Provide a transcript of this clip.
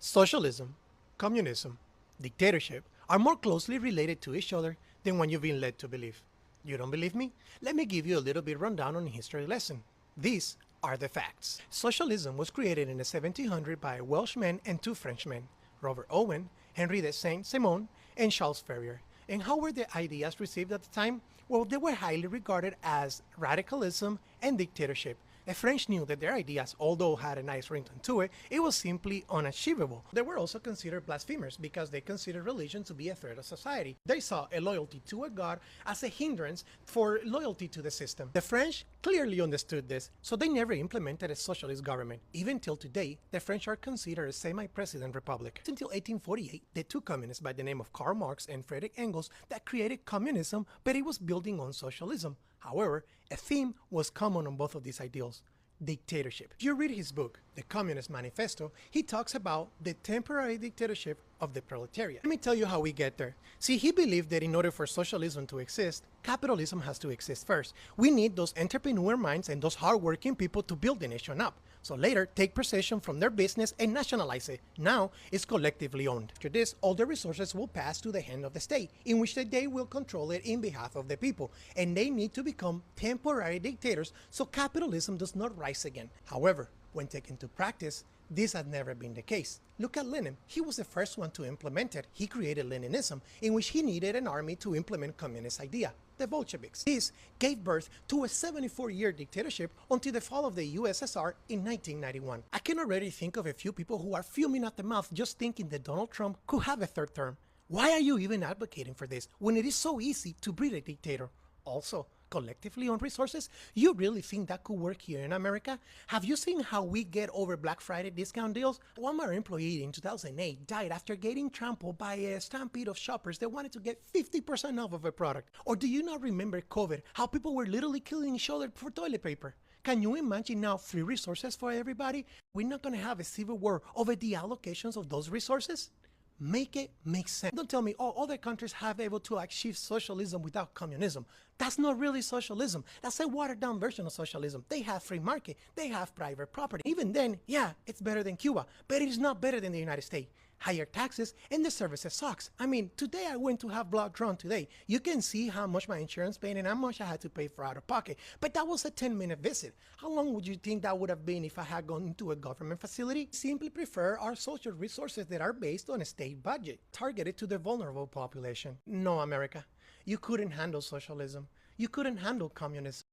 Socialism, communism, dictatorship are more closely related to each other than what you've been led to believe. You don't believe me? Let me give you a little bit rundown on a history lesson. These are the facts. Socialism was created in the 1700s by a Welshman and two Frenchmen, Robert Owen, Henry de Saint-Simon, and Charles Ferrier. And how were the ideas received at the time? Well, they were highly regarded as radicalism and dictatorship. The French knew that their ideas, although had a nice ringtone to it, it was simply unachievable. They were also considered blasphemers because they considered religion to be a threat of society. They saw a loyalty to a god as a hindrance for loyalty to the system. The French clearly understood this, so they never implemented a socialist government. Even till today, the French are considered a semi-president republic. Until 1848, the two communists by the name of Karl Marx and Friedrich Engels that created communism, but it was building on socialism. However, a theme was common on both of these ideals: dictatorship. If you read his book, The Communist Manifesto, he talks about the temporary dictatorship of the proletariat. Let me tell you how we get there. See, he believed that in order for socialism to exist, capitalism has to exist first. We need those entrepreneur minds and those hardworking people to build the nation up. So later, take possession from their business and nationalize it. Now, it's collectively owned. After this, all the resources will pass to the hand of the state, in which they will control it in behalf of the people. And they need to become temporary dictators so capitalism does not rise again. However, when taken to practice, this had never been the case. Look at Lenin. He was the first one to implement it. He created Leninism, in which he needed an army to implement communist idea, the Bolsheviks. This gave birth to a 74-year dictatorship until the fall of the USSR in 1991. I can already think of a few people who are fuming at the mouth just thinking that Donald Trump could have a third term. Why are you even advocating for this when it is so easy to breed a dictator? Also, collectively owned resources? You really think that could work here in America? Have you seen how we get over Black Friday discount deals? A Walmart employee in 2008 died after getting trampled by a stampede of shoppers that wanted to get 50% off of a product. Or do you not remember COVID, how people were literally killing each other for toilet paper? Can you imagine now free resources for everybody? We're not going to have a civil war over the allocations of those resources? Make it make sense. Don't tell me, oh, other countries have able to achieve socialism without communism. That's not really socialism. That's a watered down version of socialism. They have free market. They have private property. Even then, yeah, it's better than Cuba, but it is not better than the United States. Higher taxes and the services sucks. I mean, today I went to have blood drawn today. You can see how much my insurance paid and how much I had to pay for out of pocket. But that was a 10-minute visit. How long would you think that would have been if I had gone into a government facility? Simply prefer our social resources that are based on a state budget, targeted to the vulnerable population. No, America, you couldn't handle socialism. You couldn't handle communism.